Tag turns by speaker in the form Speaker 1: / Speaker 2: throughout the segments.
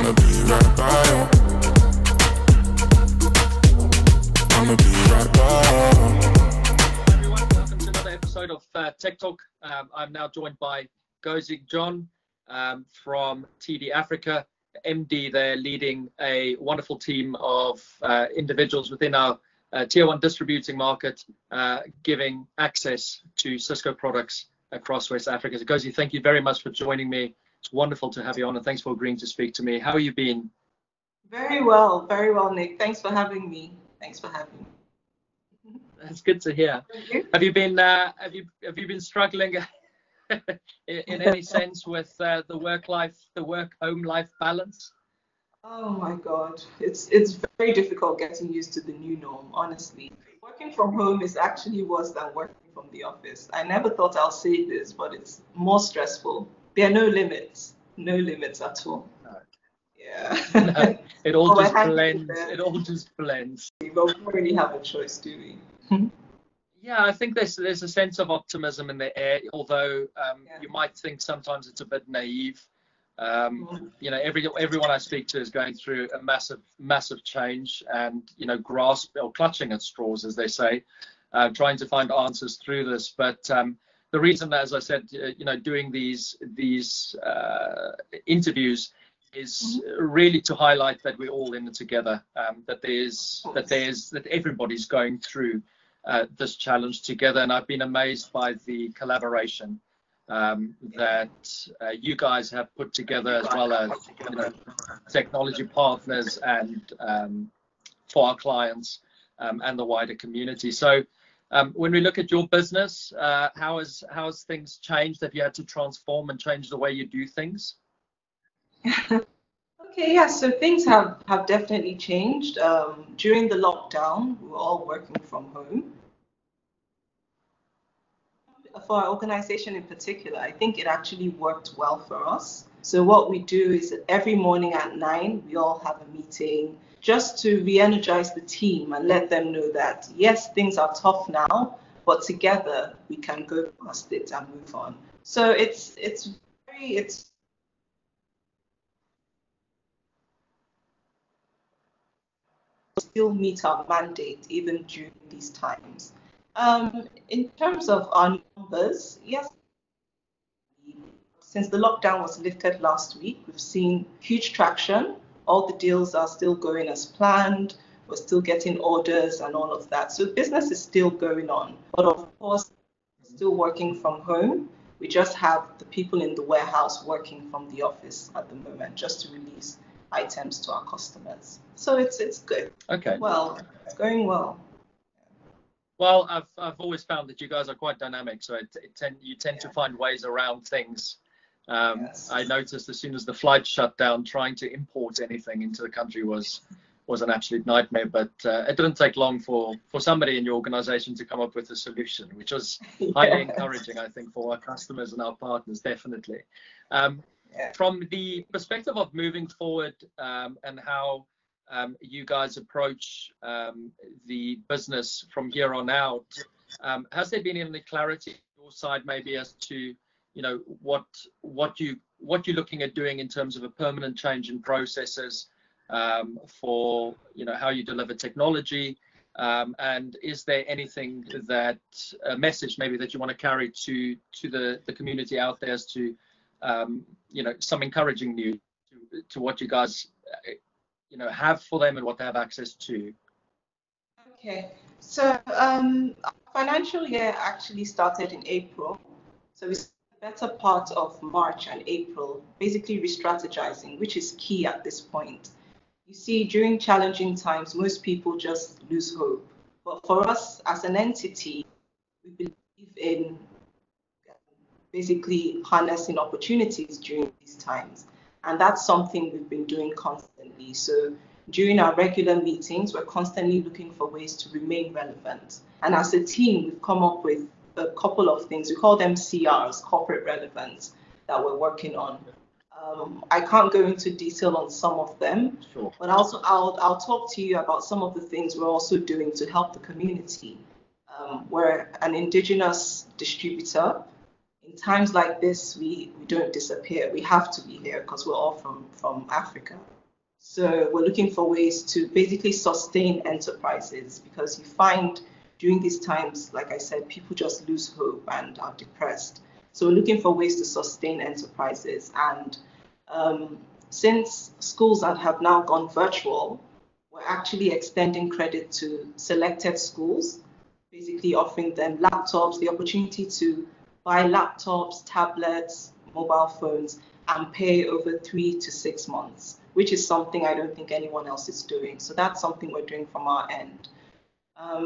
Speaker 1: I'ma be right by you. I'ma be right by you.
Speaker 2: Everyone, welcome to another episode of Tech Talk. I'm now joined by Gozy Ijogun from TD Africa, MD. They're leading a wonderful team of individuals within our tier one distributing market, giving access to Cisco products across West Africa. So Gozy, thank you very much for joining me. It's wonderful to have you on, and thanks for agreeing to speak to me. How have you been?
Speaker 3: Very well, Nick. Thanks for having me.
Speaker 2: That's good to hear. Have you been struggling in any sense with the work-home life balance?
Speaker 3: Oh my God, it's very difficult getting used to the new norm, honestly. Working from home is actually worse than working from the office. I never thought I'll say this, but it's more stressful. There are no limits at all.
Speaker 2: No.
Speaker 3: Yeah.
Speaker 2: No, it all
Speaker 3: Oh,
Speaker 2: just blends. It all just blends.
Speaker 3: But we don't really have a choice, do we?
Speaker 2: Yeah, I think there's a sense of optimism in the air, although you might think sometimes it's a bit naive. You know, everyone I speak to is going through a massive change, and grasp or clutching at straws, as they say, trying to find answers through this. But the reason, as I said, doing these interviews is really to highlight that we're all in it together, that everybody's going through this challenge together. And I've been amazed by the collaboration that you guys have put together, as well as technology partners and for our clients and the wider community. So when we look at your business, how has things changed? Have you had to transform and change the way you do things?
Speaker 3: Okay, yeah, so things have definitely changed. During the lockdown, we were all working from home. For our organization in particular, I think it actually worked well for us. So what we do is that every morning at 9, we all have a meeting just to re-energize the team and let them know that, yes, things are tough now, but together we can go past it and move on. So it's still meet our mandate even during these times. In terms of our numbers, yes, since the lockdown was lifted last week, we've seen huge traction. All the deals are still going as planned. We're still getting orders and all of that. So business is still going on. But of course, still working from home. We just have the people in the warehouse working from the office at the moment, just to release items to our customers. So it's good.
Speaker 2: Okay.
Speaker 3: Well, it's going well.
Speaker 2: Well, I've always found that you guys are quite dynamic, so you tend to find ways around things.
Speaker 3: Yes.
Speaker 2: I noticed as soon as the flight shut down, trying to import anything into the country was an absolute nightmare. But it didn't take long for somebody in your organization to come up with a solution, which was highly encouraging, I think, for our customers and our partners, definitely. From the perspective of moving forward and how you guys approach the business from here on out, has there been any clarity on your side, maybe as to what you're looking at doing in terms of a permanent change in processes for how you deliver technology, and is there anything that a message maybe that you want to carry to the community out there as to some encouraging news to what you guys have for them and what they have access to?
Speaker 3: Okay, so our financial year actually started in April. So we spent the better part of March and April basically re-strategizing, which is key at this point. You see, during challenging times, most people just lose hope. But for us as an entity, we believe in basically harnessing opportunities during these times. And that's something we've been doing constantly. So during our regular meetings, we're constantly looking for ways to remain relevant. And as a team, we've come up with a couple of things. We call them CRs, corporate relevance, that we're working on. I can't go into detail on some of them,
Speaker 2: Sure.
Speaker 3: But also I'll talk to you about some of the things we're also doing to help the community. We're an indigenous distributor in times like this, we don't disappear. We have to be here because we're all from Africa. So we're looking for ways to basically sustain enterprises, because you find during these times, like I said, people just lose hope and are depressed. So we're looking for ways to sustain enterprises. And since schools have now gone virtual, we're actually extending credit to selected schools, basically offering them laptops, the opportunity to buy laptops, tablets, mobile phones, and pay over 3 to 6 months, which is something I don't think anyone else is doing. So that's something we're doing from our end.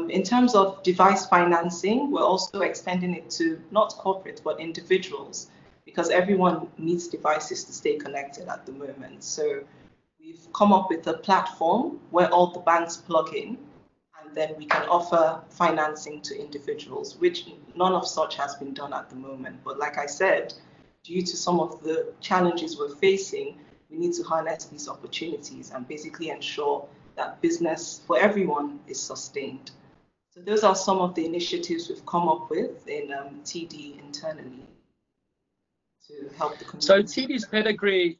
Speaker 3: In terms of device financing, we're also extending it to not corporate, but individuals, because everyone needs devices to stay connected at the moment. So we've come up with a platform where all the banks plug in, and then we can offer financing to individuals, which none of such has been done at the moment. But like I said, due to some of the challenges we're facing, we need to harness these opportunities and basically ensure that business for everyone is sustained. So those are some of the initiatives we've come up with in TD internally to help the community.
Speaker 2: So TD's pedigree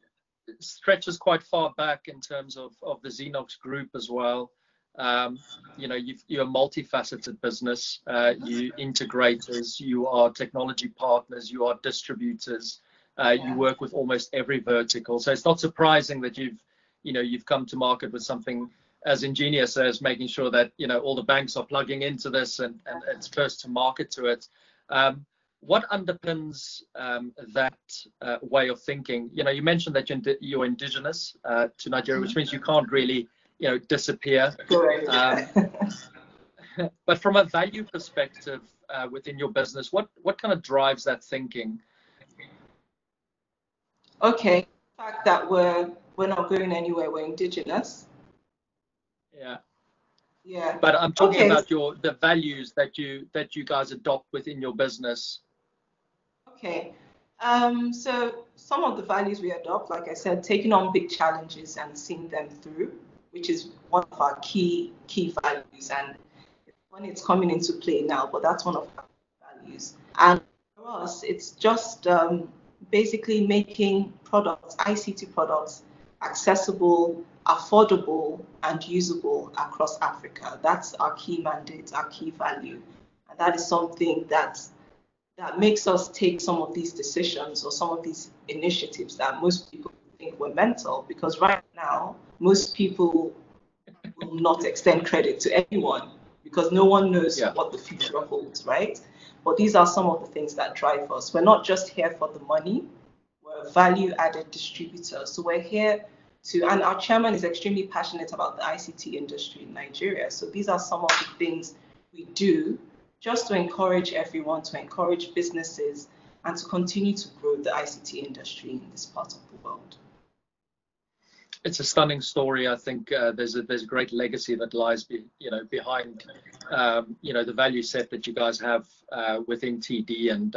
Speaker 2: stretches quite far back in terms of the Xenox group as well. You're a multifaceted business. You integrators, you are technology partners, you are distributors. You work with almost every vertical. So it's not surprising that you've come to market with something as ingenious as making sure that all the banks are plugging into this and it's first to market to it. What underpins that way of thinking? You mentioned that you're indigenous to Nigeria, which means you can't really disappear. But from a value perspective within your business, what kind of drives that thinking?
Speaker 3: Okay, the fact that we're not going anywhere, we're indigenous. Yeah.
Speaker 2: But I'm talking about the values that you guys adopt within your business.
Speaker 3: Okay. So some of the values we adopt, like I said, taking on big challenges and seeing them through, which is one of our key values, and when it's coming into play now, but that's one of our values. And for us, it's just basically making products, ICT products, accessible, affordable, and usable across Africa. That's our key mandate, our key value. And that is something that makes us take some of these decisions or some of these initiatives that most people think were mental, because right now, most people will not extend credit to anyone because no one knows what the future holds, right? But these are some of the things that drive us. We're not just here for the money. We're a value-added distributor. So we're here and our chairman is extremely passionate about the ICT industry in Nigeria. So these are some of the things we do just to encourage everyone, to encourage businesses, and to continue to grow the ICT industry in this part of the world.
Speaker 2: It's a stunning story. I think there's a great legacy that lies behind the value set that you guys have within TD. And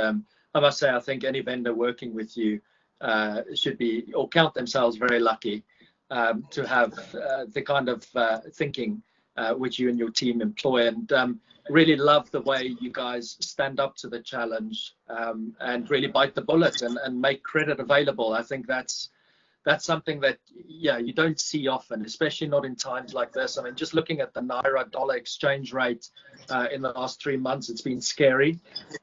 Speaker 2: I must say, I think any vendor working with you should be or count themselves very lucky to have the kind of thinking which you and your team employ, and really love the way you guys stand up to the challenge and really bite the bullet and make credit available. I think that's something that you don't see often, especially not in times like this. I mean, just looking at the Naira dollar exchange rate in the last 3 months, it's been scary.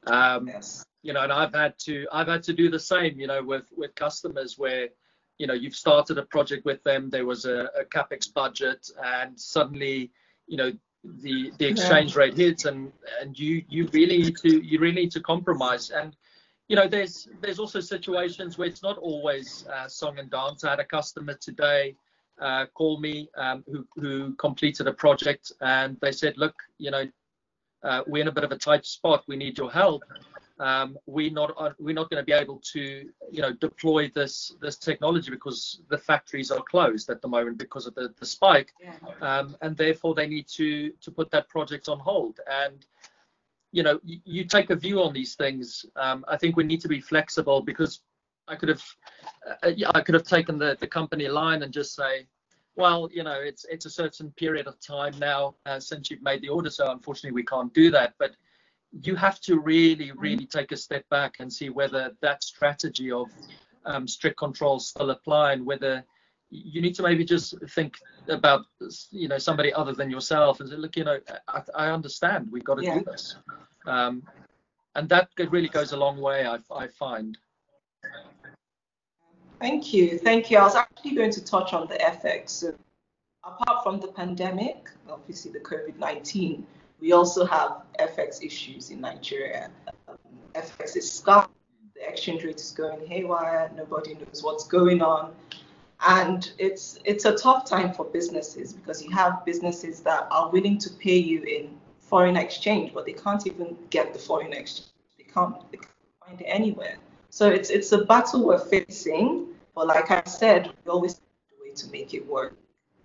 Speaker 3: Yes.
Speaker 2: And I've had to do the same, with customers where you've started a project with them, there was a capex budget, and suddenly the exchange rate hits, and you really need to compromise. And there's also situations where it's not always song and dance. I had a customer today call me who completed a project, and they said, look, we're in a bit of a tight spot, we need your help. We're not going to be able to deploy this technology because the factories are closed at the moment because of the spike, and therefore they need to put that project on hold. And you take a view on these things. I think we need to be flexible, because I could have taken the company line and just say, well, it's a certain period of time now since you've made the order, so unfortunately we can't do that. But you have to really, really take a step back and see whether that strategy of strict controls still apply, and whether you need to maybe just think about, somebody other than yourself and say, look, I understand, we've got to do this. And that really goes a long way, I find.
Speaker 3: Thank you. Thank you. I was actually going to touch on the FX. So apart from the pandemic, obviously the COVID-19, we also have FX issues in Nigeria. FX is scarce, the exchange rate is going haywire, nobody knows what's going on. And it's a tough time for businesses, because you have businesses that are willing to pay you in foreign exchange, but they can't even get the foreign exchange. They can't find it anywhere. So it's a battle we're facing. But like I said, we always find a way to make it work.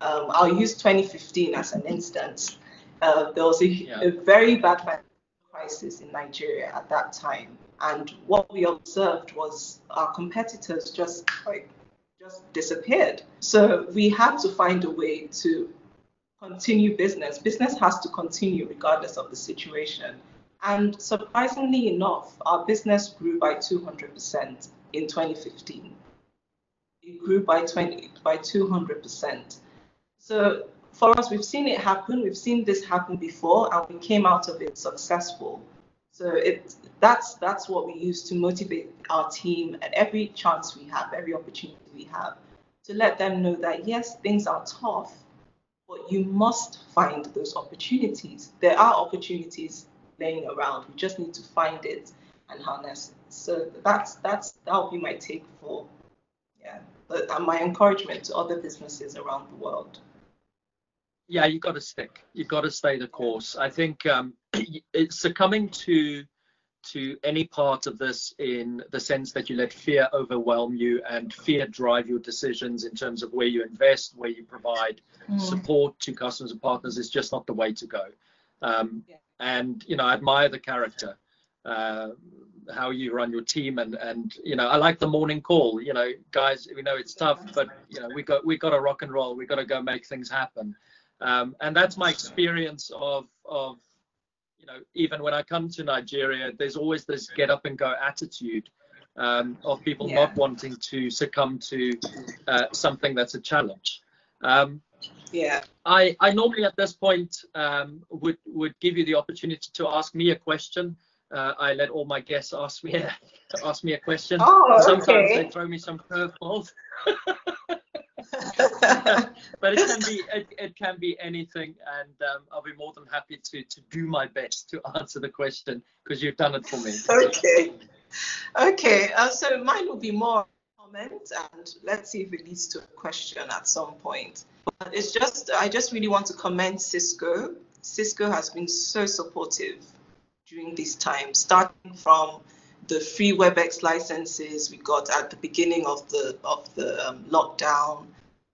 Speaker 3: I'll use 2015 as an instance. There was a very bad financial crisis in Nigeria at that time. And what we observed was our competitors just disappeared. So we had to find a way to continue business. Business has to continue regardless of the situation. And surprisingly enough, our business grew by 200% in 2015. It grew by 200%. So for us, we've seen it happen. We've seen this happen before, and we came out of it successful. So that's what we use to motivate our team at every chance we have, every opportunity we have, to let them know that yes, things are tough, but you must find those opportunities. There are opportunities laying around. We just need to find it and harness it. So that'll be my take for and my encouragement to other businesses around the world.
Speaker 2: Yeah, you got to stick. You've got to stay the course. I think it's succumbing to any part of this in the sense that you let fear overwhelm you and fear drive your decisions in terms of where you invest, where you provide support to customers and partners, is just not the way to go. And I admire the character, how you run your team, and I like the morning call. Guys, we know it's tough, but we got to rock and roll. We got to go make things happen. And that's my experience of even when I come to Nigeria, there's always this get up and go attitude of people not wanting to succumb to something that's a challenge. I normally at this point would give you the opportunity to ask me a question. I let all my guests ask me a question. Sometimes they throw me some curveballs. But it can be anything, and I'll be more than happy to do my best to answer the question, because you've done it for me.
Speaker 3: Okay. So mine will be more a comment, and let's see if it leads to a question at some point. But I just really want to commend Cisco. Cisco has been so supportive during this time, starting from the free WebEx licenses we got at the beginning of the lockdown.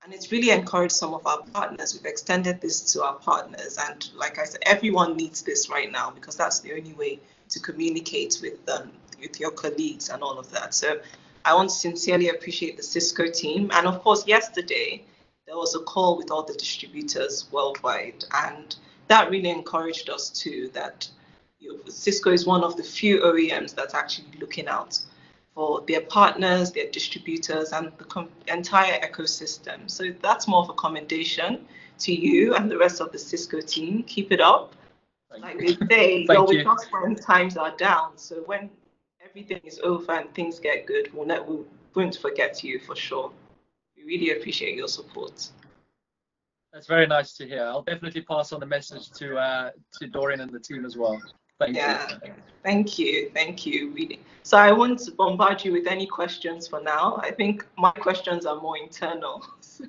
Speaker 3: And it's really encouraged some of our partners. We've extended this to our partners. And like I said, everyone needs this right now, because that's the only way to communicate with your colleagues and all of that. So I want to sincerely appreciate the Cisco team. And of course, yesterday, there was a call with all the distributors worldwide. And that really encouraged us too, that Cisco is one of the few OEMs that's actually looking out for their partners, their distributors, and the entire ecosystem. So that's more of a commendation to you and the rest of the Cisco team. Keep it up. Like they say, you're with us when times are down. So when everything is over and things get good, we won't forget you for sure. We really appreciate your support.
Speaker 2: That's very nice to hear. I'll definitely pass on the message to Dorian and the team as well. Thank you. Thank you. Really. So I won't bombard you with any questions for now. I think my questions are more internal, so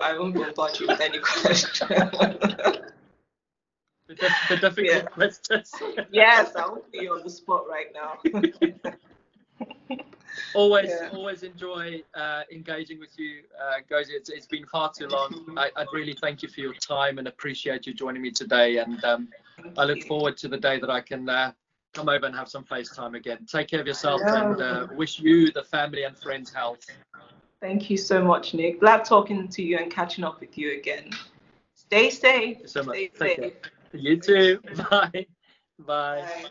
Speaker 2: I won't bombard you with any questions. The difficult questions.
Speaker 3: Yes, I won't be on the spot right now.
Speaker 2: Always enjoy engaging with you, Gozi. It's been far too long. I'd really thank you for your time and appreciate you joining me today. And I look forward to the day that I can come over and have some FaceTime again. Take care of yourself, and wish you, the family and friends, health.
Speaker 3: Thank you so much, Nick. Glad talking to you and catching up with you again. Stay safe.
Speaker 2: Thank you so much.
Speaker 3: Stay safe.
Speaker 2: You too. Bye. Bye.
Speaker 3: Bye.